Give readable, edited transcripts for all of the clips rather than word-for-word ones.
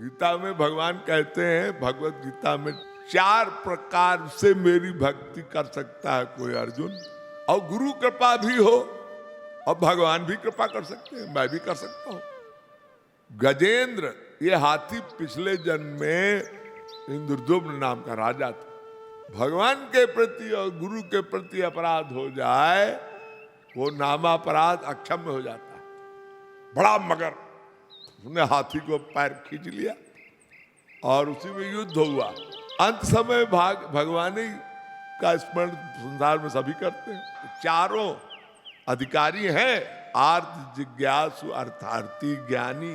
गीता में भगवान कहते हैं, भगवत गीता में 4 प्रकार से मेरी भक्ति कर सकता है कोई अर्जुन, और गुरु कृपा भी हो और भगवान भी कृपा कर सकते हैं, मैं भी कर सकता हूं। गजेंद्र ये हाथी पिछले जन्म में इंद्रदुम्न नाम का राजा था। भगवान के प्रति और गुरु के प्रति अपराध हो जाए वो नामापराध अक्षम्य हो जाता है। बड़ा मगर उसने हाथी को पैर खींच लिया और उसी में युद्ध हुआ। अंत समय भगवान ही का स्मरण संसार में सभी करते हैं। चारों अधिकारी हैं, आर्त, जिज्ञासु, अर्थार्थी, ज्ञानी।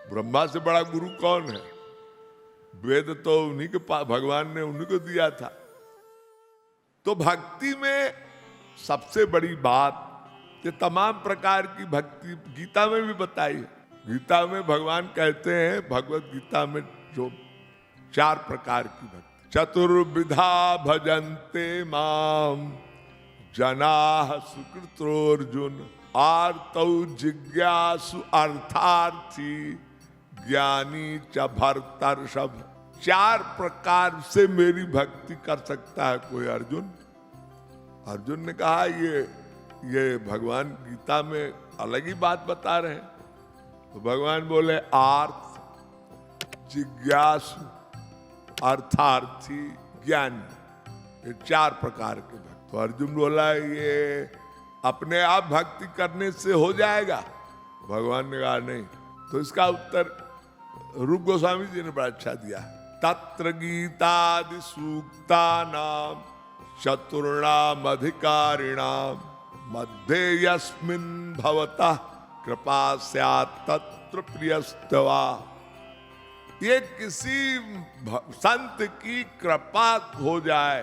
ब्रह्मा से बड़ा गुरु कौन है? वेद तो उन्हीं के पास भगवान ने उन्हीं को दिया था। तो भक्ति में सबसे बड़ी बात कि तमाम प्रकार की भक्ति गीता में भी बताई है। गीता में भगवान कहते हैं, भगवत गीता में जो 4 प्रकार की भक्ति, चतुर्विधा भजन्ते माम जनाः सुकृतोर्जुन, आर्तौ जिज्ञासु अर्थार्थी ज्ञानी च भर्तर्षभ। 4 प्रकार से मेरी भक्ति कर सकता है कोई अर्जुन। अर्जुन ने कहा ये भगवान गीता में अलग ही बात बता रहे हैं। तो भगवान बोले आर्थ, जिज्ञासु, अर्थार्थी, ज्ञानी, ये 4 प्रकार के भक्त। तो अर्जुन बोला ये अपने आप भक्ति करने से हो जाएगा? भगवान ने कहा नहीं। तो इसका उत्तर रूप गोस्वामी जी ने बड़ा अच्छा दिया। तत्र गीतादि सूक्ता नाम चतुर्णाम अधिकारिणाम मध्ये यस्मिन् भवतः कृपा स्यात् तत्र प्रियस्तवा। ये किसी संत की कृपा हो जाए,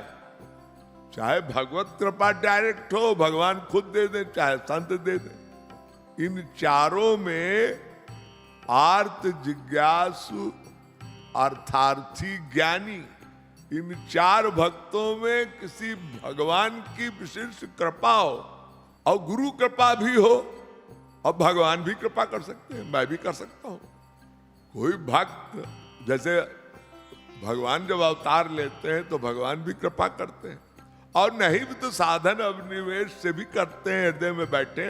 चाहे भगवत कृपा डायरेक्ट हो, भगवान खुद दे दे, चाहे संत दे दे। इन चारों में आर्त, जिज्ञासु, अर्थार्थी, ज्ञानी, इन 4 भक्तों में किसी भगवान की विशेष कृपा हो और गुरु कृपा भी हो और भगवान भी कृपा कर सकते हैं, मैं भी कर सकता हूं। कोई भक्त जैसे भगवान जब अवतार लेते हैं तो भगवान भी कृपा करते हैं, और नहीं भी तो साधन अभिनिवेश से भी करते हैं, हृदय में बैठे।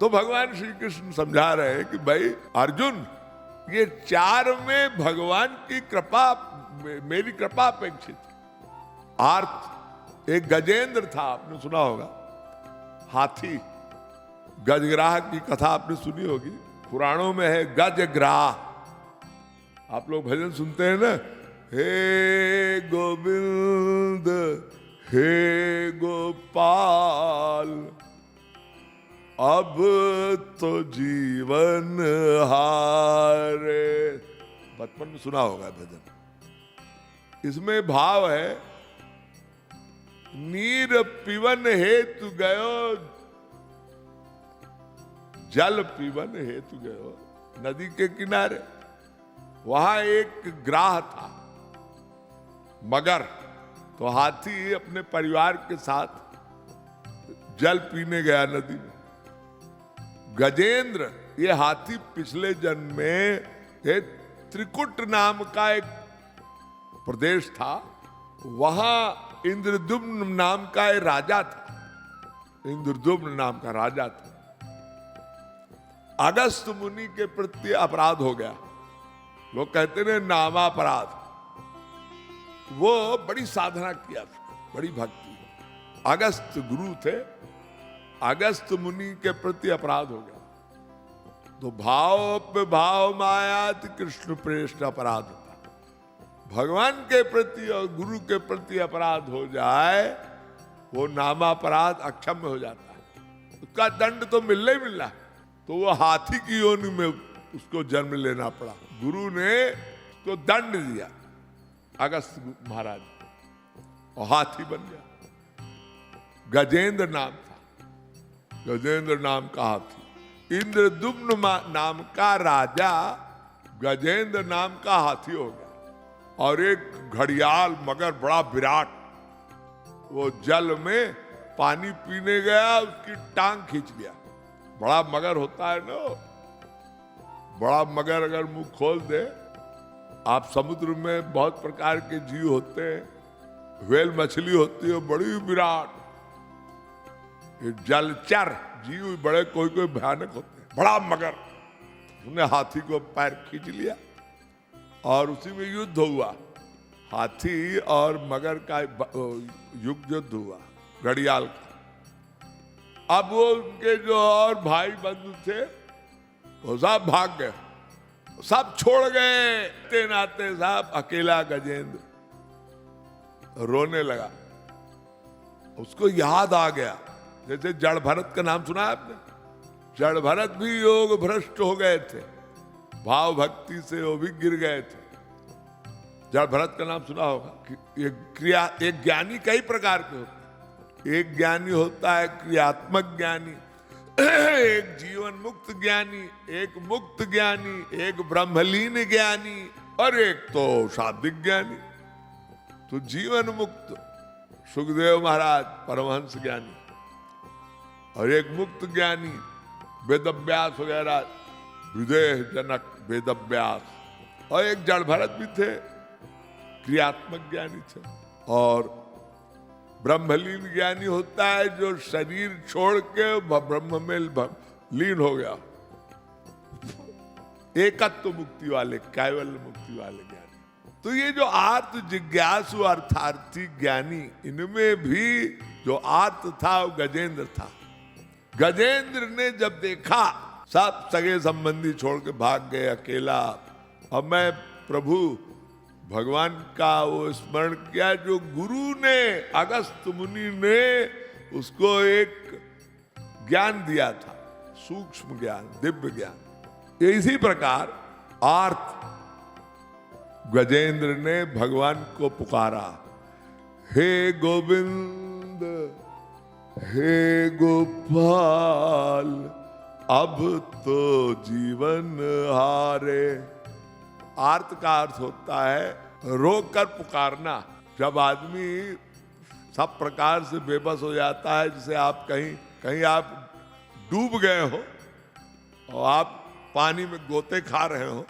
तो भगवान श्री कृष्ण समझा रहे हैं कि भाई अर्जुन, ये 4 में भगवान की कृपा, मेरी कृपा अपेक्षित। आर्त, एक गजेंद्र था, आपने सुना होगा, हाथी, गजग्राह की कथा आपने सुनी होगी, पुराणों में है गजग्राह। आप लोग भजन सुनते हैं ना, हे गोविंद हे गोपाल अब तो जीवन हारे, बचपन में सुना होगा भजन। इसमें भाव है, नीर पीवन हेतु गयो, जल पीवन हेतु गयो। नदी के किनारे वहां एक ग्राह था, मगर। तो हाथी अपने परिवार के साथ जल पीने गया नदी में। गजेंद्र ये हाथी पिछले जन्म में एक त्रिकुट नाम का एक प्रदेश था, वहां इंद्रदुम्न नाम का एक राजा था। इंद्रदुम्न नाम का राजा था। अगस्त मुनि के प्रति अपराध हो गया। लोग कहते हैं नामापराध। वो बड़ी साधना किया, बड़ी भक्ति। अगस्त गुरु थे, अगस्त मुनि के प्रति अपराध हो गया। तो भाव पे भाव मायात कृष्ण प्रेष्ठ अपराध होता। भगवान के प्रति और गुरु के प्रति अपराध हो जाए वो नामापराध अक्षम्य हो जाता है, उसका दंड तो मिलना ही मिलना। तो वो हाथी की योनि में उसको जन्म लेना पड़ा। गुरु ने उसको दंड दिया, अगस्त महाराज, और हाथी बन गया। गजेंद्र नाम था, गजेंद्र नाम का हाथी। इंद्रदुम्न नाम का राजा गजेंद्र नाम का हाथी हो गया। और एक घड़ियाल मगर बड़ा विराट, वो जल में पानी पीने गया, उसकी टांग खींच लिया। बड़ा मगर होता है ना, बड़ा मगर अगर मुंह खोल दे आप समुद्र में बहुत प्रकार के जीव होते हैं, व्हेल मछली होती है बड़ी विराट, ये जलचर जीव बड़े कोई कोई भयानक होते हैं, बड़ा मगर, उसने हाथी को पैर खींच लिया और उसी में युद्ध हुआ, हाथी और मगर का युद्ध हुआ घड़ियाल का। अब वो उनके जो और भाई बंधु थे वो सब भाग गए, सब छोड़ गए, ते नाते साहब अकेला गजेंद्र रोने लगा। उसको याद आ गया, जैसे जड़ भरत का नाम सुना आपने, जड़ भरत भी योग भ्रष्ट हो गए थे, भाव भक्ति से वो भी गिर गए थे। जड़ भरत का नाम सुना होगा कि एक ज्ञानी कई प्रकार के होते हैं, एक ज्ञानी होता है क्रियात्मक ज्ञानी, एक जीवन मुक्त ज्ञानी, एक मुक्त ज्ञानी, एक ब्रह्मलीन ज्ञानी और एक तो शाब्दिक ज्ञानी। तो जीवन मुक्त सुखदेव महाराज परमहंस ज्ञानी, और एक मुक्त ज्ञानी वेदव्यास वगैरह, विदेह जनक वेदव्यास, और एक जड़ भरत भी थे, क्रियात्मक ज्ञानी थे। और ब्रह्मलीन ज्ञानी होता है जो शरीर छोड़ के ब्रह्म में लीन हो गया, एकत्व मुक्ति वाले, कैवल्य मुक्ति वाले ज्ञानी। तो ये जो आर्त जिज्ञासु अर्थार्थी ज्ञानी, इनमें भी जो आर्त था वो गजेंद्र था। गजेंद्र ने जब देखा सब सगे संबंधी छोड़ के भाग गए अकेला, अब मैं प्रभु भगवान का वो स्मरण किया जो गुरु ने, अगस्त मुनि ने उसको एक ज्ञान दिया था, सूक्ष्म ज्ञान, दिव्य ज्ञान। इसी प्रकार आर्त गजेंद्र ने भगवान को पुकारा, हे गोविंद, हे गोपाल, अब तो जीवन हारे। आर्त का अर्थ होता है रोक कर पुकारना। जब आदमी सब प्रकार से बेबस हो जाता है, जैसे आप कहीं आप डूब गए हो और आप पानी में गोते खा रहे हो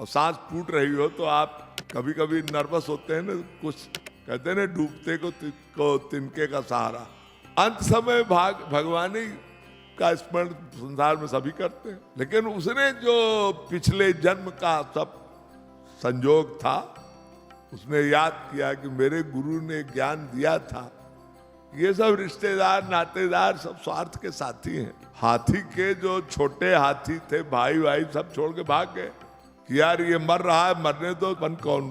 और सांस फूट रही हो, तो आप कभी कभी नर्वस होते हैं ना, कुछ कहते हैं ना डूबते को तिनके का सहारा। अंत समय भगवान ही का स्मरण संसार में सभी करते हैं, लेकिन उसने जो पिछले जन्म का सब संजोग था, उसने याद किया कि मेरे गुरु ने ज्ञान दिया था, ये सब रिश्तेदार नातेदार सब स्वार्थ के साथी हैं। हाथी के जो छोटे हाथी थे, भाई भाई सब छोड़ के भाग गए कि यार ये मर रहा है, मरने दो,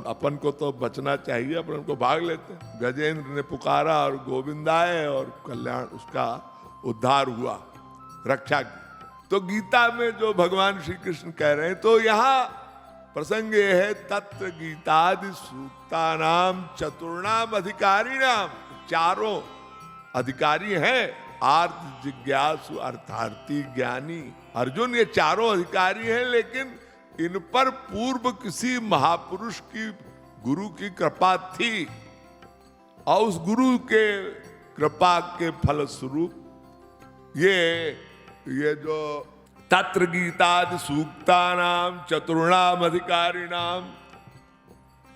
अपन को तो बचना चाहिए, अपन को भाग लेते हैं। गजेंद्र ने पुकारा और गोविंद आए और कल्याण, उसका उद्धार हुआ, रक्षा की। तो गीता में जो भगवान श्री कृष्ण कह रहे हैं, तो यहाँ प्रसंग ये है, तत्र गीतादि सूक्तानाम चतुर्णाम अधिकारिणाम, चारों अधिकारी हैं, आर्त जिज्ञासु अर्थार्थी ज्ञानी। अर्जुन ये चारों अधिकारी हैं, लेकिन इन पर पूर्व किसी महापुरुष की, गुरु की कृपा थी, और उस गुरु के कृपा के फलस्वरूप ये जो तत्र गीतादि सूक्तानाम चतुर्णाम अधिकारिणाम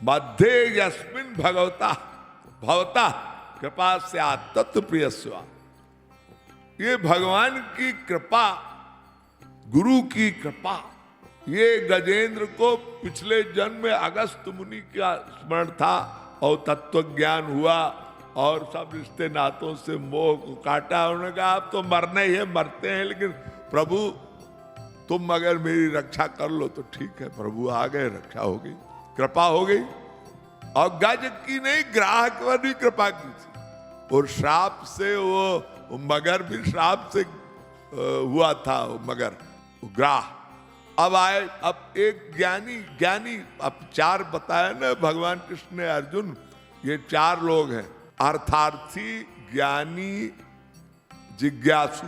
मध्ये यस्मिन् भगवता कृपा से तत्व प्रियस्वा, ये भगवान की कृपा, गुरु की कृपा, ये गजेंद्र को पिछले जन्म में अगस्त मुनि का स्मरण था और तत्व ज्ञान हुआ और सब रिश्ते नातों से मोह को काटा। उन्होंने कहा आप तो मरना ही है, मरते हैं, लेकिन प्रभु तुम अगर मेरी रक्षा कर लो तो ठीक है। प्रभु आ गए, रक्षा हो गई, कृपा हो गई। और गज की नहीं, ग्राहक पर भी कृपा की थी, और श्राप से वो मगर भी श्राप से हुआ था, वो मगर ग्राह। अब आए, अब एक ज्ञानी, अब चार बताया ना भगवान कृष्ण ने अर्जुन, ये चार लोग हैं, अर्थार्थी, ज्ञानी, जिज्ञासु।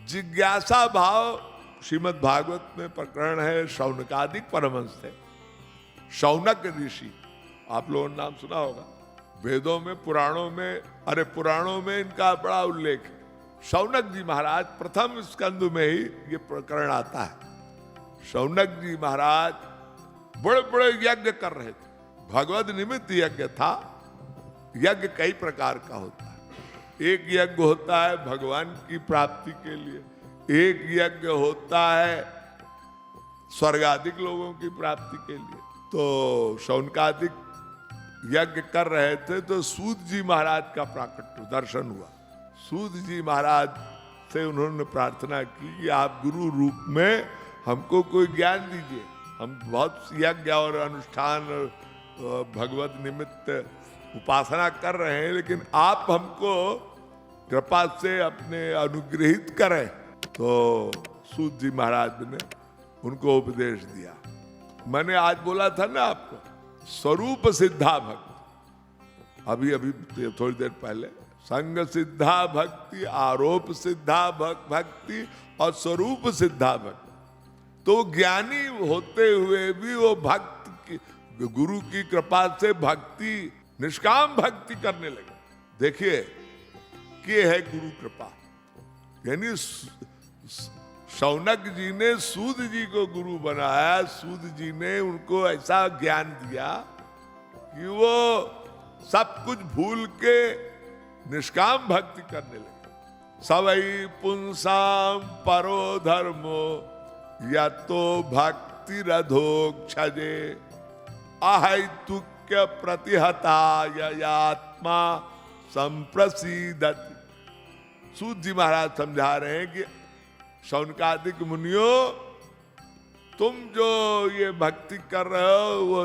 जिज्ञासा भाव श्रीमद् भागवत में प्रकरण है, शौनकादिक परमहंस थे, शौनक ऋषि, आप लोगों ने नाम सुना होगा। वेदों में, पुराणों में इनका बड़ा उल्लेख है। शौनक जी महाराज, प्रथम स्कंद में ही ये प्रकरण आता है। शौनक जी महाराज बड़े बड़े यज्ञ कर रहे थे। भगवत निमित्त यज्ञ था। यज्ञ कई प्रकार का होता है। एक यज्ञ होता है भगवान की प्राप्ति के लिए, एक यज्ञ होता है स्वर्गाधिक लोगों की प्राप्ति के लिए। तो शौनकादिक यज्ञ कर रहे थे तो सूत जी महाराज का प्राकट्य दर्शन हुआ। सूत जी महाराज से उन्होंने प्रार्थना की कि आप गुरु रूप में हमको कोई ज्ञान दीजिए। हम बहुत यज्ञ और अनुष्ठान भगवत निमित्त उपासना कर रहे हैं, लेकिन आप हमको कृपा से अपने अनुग्रहित करें। तो सूत जी महाराज ने उनको उपदेश दिया। मैंने आज बोला था ना आपको, स्वरूप सिद्धा भक्ति, अभी थोड़ी देर पहले, संग सिद्धा भक्ति, आरोप सिद्धा भक्ति और स्वरूप सिद्धा भक्ति। तो ज्ञानी होते हुए भी वो भक्त की, गुरु की कृपा से भक्ति, निष्काम भक्ति करने लगे। देखिए ये है गुरु कृपा। यानी शौनक जी ने सूत जी को गुरु बनाया। सूत जी ने उनको ऐसा ज्ञान दिया कि वो सब कुछ भूल के निष्काम भक्ति करने लगे। सवई पुंसाम परो धर्मो यतो भक्ति रधोक्षजे अहैतुक्य प्रतिहता यत्मा संप्रसीदति। सूत जी महाराज समझा रहे हैं कि शौनकादिक मुनियों, तुम जो ये भक्ति कर रहे हो वो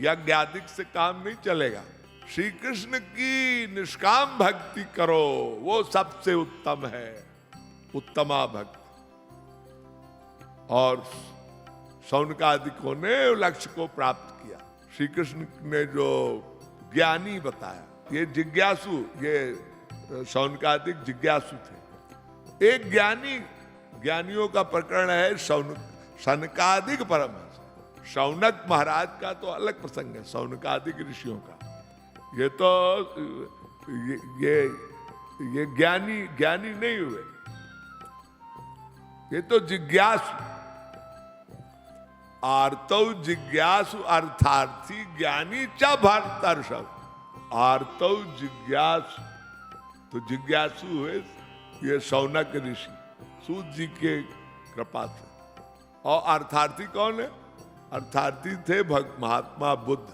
यज्ञ आदिक से काम नहीं चलेगा। श्री कृष्ण की निष्काम भक्ति करो, वो सबसे उत्तम है, उत्तमा भक्ति। और शौनकादिकों ने लक्ष्य को प्राप्त किया। श्री कृष्ण ने जो ज्ञानी बताया, ये जिज्ञासु, ये शौनकादिक जिज्ञासु थे। एक ज्ञानियों का प्रकरण है शौनकादिक परमहंस। शौनक महाराज का तो अलग प्रसंग है, शौनकादिक ऋषियों का। ये तो ये ज्ञानी नहीं हुए, ये तो जिज्ञासु। आर्तौ जिज्ञासु अर्थार्थी ज्ञानी च भरतर्षभ। आर्तौ जिज्ञासु, तो जिज्ञासु हुए ये शौनक ऋषि सूत जी के कृपा से। और अर्थार्थी कौन है? अर्थार्थी थे महात्मा बुद्ध।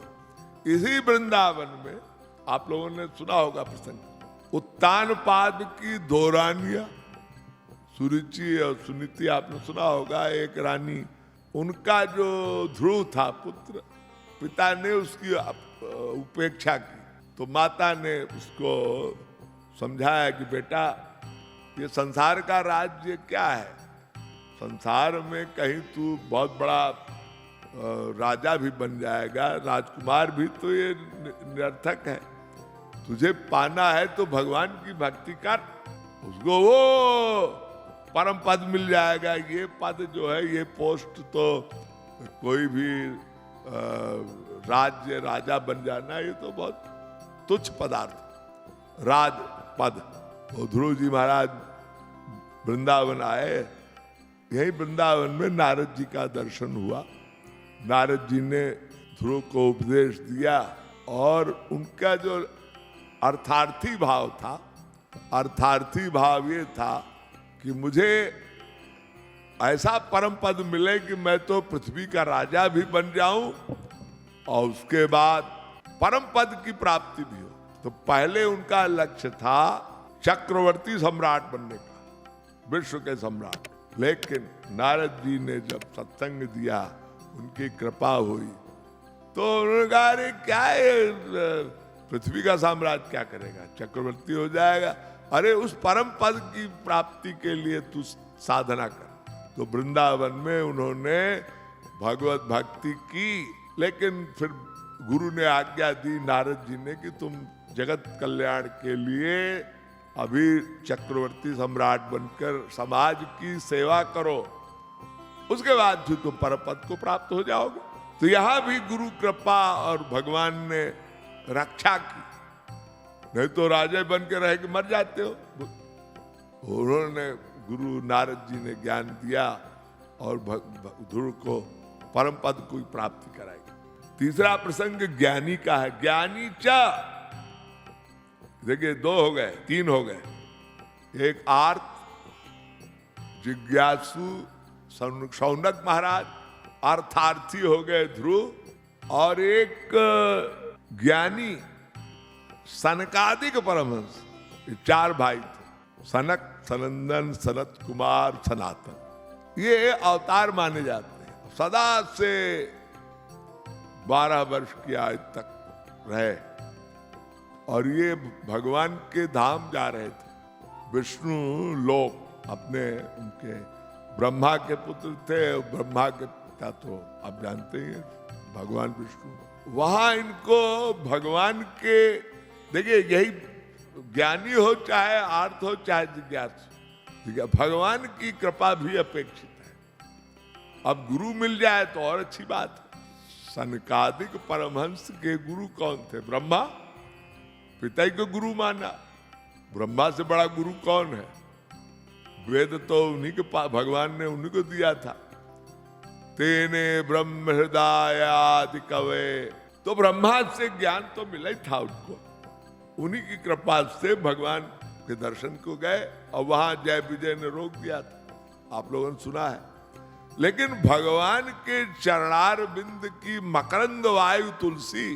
इसी वृंदावन में आप लोगों ने सुना होगा प्रसंग, उत्तानपाद की दो रानियां, सुरुचि और सुनीति, आपने सुना होगा। एक रानी, उनका जो ध्रुव था पुत्र, पिता ने उसकी उपेक्षा की, तो माता ने उसको समझाया कि बेटा, ये संसार का राज्य क्या है? संसार में कहीं तू बहुत बड़ा राजा भी बन जाएगा, राजकुमार भी, तो ये निरर्थक है। तुझे पाना है तो भगवान की भक्ति कर, उसको वो परम पद मिल जाएगा। ये पद जो है, ये पोस्ट, तो कोई भी राज्य राजा बन जाना, ये तो बहुत तुच्छ पदार्थ, राज पद। तो ध्रुव जी महाराज वृंदावन आए। यही वृंदावन में नारद जी का दर्शन हुआ। नारद जी ने ध्रुव को उपदेश दिया और उनका जो अर्थार्थी भाव था, अर्थार्थी भाव ये था कि मुझे ऐसा परम पद मिले कि मैं तो पृथ्वी का राजा भी बन जाऊं और उसके बाद परम पद की प्राप्ति भी हो। तो पहले उनका लक्ष्य था चक्रवर्ती सम्राट बनने का, विश्व के सम्राट। लेकिन नारद जी ने जब सत्संग दिया, उनकी कृपा हुई, तो उन्होंने कहा, अरे क्या है, पृथ्वी का साम्राज्य क्या करेगा, चक्रवर्ती हो जाएगा। अरे उस परम पद की प्राप्ति के लिए तू साधना कर। तो वृंदावन में उन्होंने भगवत भक्ति की। लेकिन फिर गुरु ने आज्ञा दी नारद जी ने कि तुम जगत कल्याण के लिए अभी चक्रवर्ती सम्राट बनकर समाज की सेवा करो, उसके बाद फिर तुम परम पद को प्राप्त हो जाओगे। तो यहां भी गुरु कृपा और भगवान ने रक्षा की, नहीं तो राजा बन के रह के मर जाते हो। उन्होंने, गुरु नारद जी ने ज्ञान दिया और ध्रुव को परम पद को प्राप्ति कराएगी। तीसरा प्रसंग ज्ञानी का है। ज्ञानी च, देखिए 2 हो गए, 3 हो गए। एक आर्त जिज्ञासु शौनक महाराज, अर्थार्थी हो गए ध्रुव, और एक ज्ञानी सनकादिक परमहंस। 4 भाई थे, सनक, सनंदन, सनत कुमार, सनातन। ये अवतार माने जाते हैं। सदा से 12 वर्ष की आयु तक रहे और ये भगवान के धाम जा रहे थे, विष्णु लोक। अपने उनके ब्रह्मा के पुत्र थे, ब्रह्मा के पिता तो आप जानते हैं भगवान विष्णु। वहां इनको भगवान के, देखिए यही ज्ञानी हो चाहे आर्थ हो चाहे जिज्ञासु, ठीक है, भगवान की कृपा भी अपेक्षित है। अब गुरु मिल जाए तो और अच्छी बात है। सनकादिक परमहंस के गुरु कौन थे? ब्रह्मा, पिता ही को गुरु माना। ब्रह्मा से बड़ा गुरु कौन है? वेद तो उन्हीं के पास, भगवान ने उन्हीं को दिया था। तेने ब्रह्म हृदयादि कवे, तो ब्रह्मा से ज्ञान तो मिला ही था उनको। उन्हीं की कृपा से भगवान के दर्शन को गए और वहां जय विजय ने रोक दिया था, आप लोगों ने सुना है। लेकिन भगवान के चरणार बिंद की मकरंद वायु तुलसी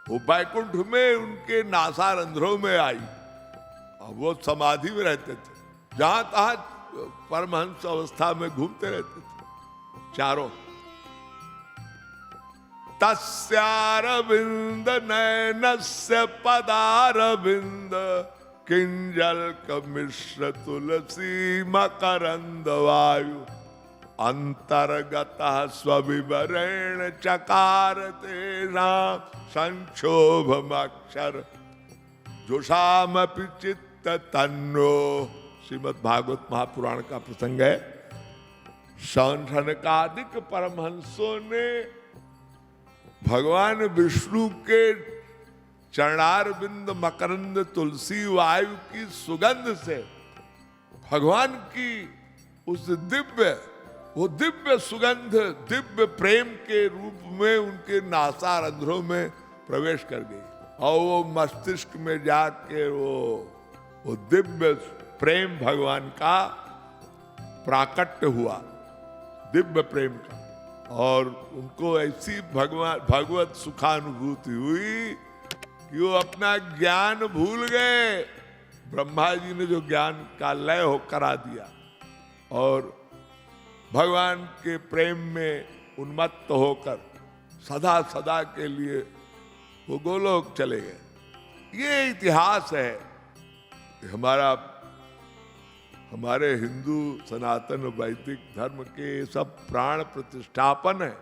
वो बैकुंठ में उनके नासारंध्रों में आई और वो समाधि में रहते थे। जहां तहां परमहंस अवस्था में घूमते रहते थे चारों। तस्यारविंद नयनस्य पदारविंद किंजल मिश्र तुलसी मकरंद वायु अंतर्गतः स्वविवरेण चकार तेषां संक्षोभमक्षर जोषामपि चित्त तन्नो। श्रीमद् भागवत महापुराण का प्रसंग है। सनकादिक परमहंसों ने भगवान विष्णु के चरणार बिंद मकरंद तुलसी वायु की सुगंध से भगवान की उस दिव्य सुगंध दिव्य प्रेम के रूप में उनके नासारंध्रों में प्रवेश कर गई और वो मस्तिष्क में जाके वो दिव्य प्रेम भगवान का प्राकट्य हुआ, दिव्य प्रेम का। और उनको ऐसी भगवत सुखानुभूति हुई कि वो अपना ज्ञान भूल गए। ब्रह्मा जी ने जो ज्ञान का लय हो करा दिया और भगवान के प्रेम में उन्मत्त होकर सदा सदा के लिए वो गोलोक चले गए। ये इतिहास है हमारे हिंदू सनातन वैदिक धर्म के सब प्राण प्रतिष्ठापन है।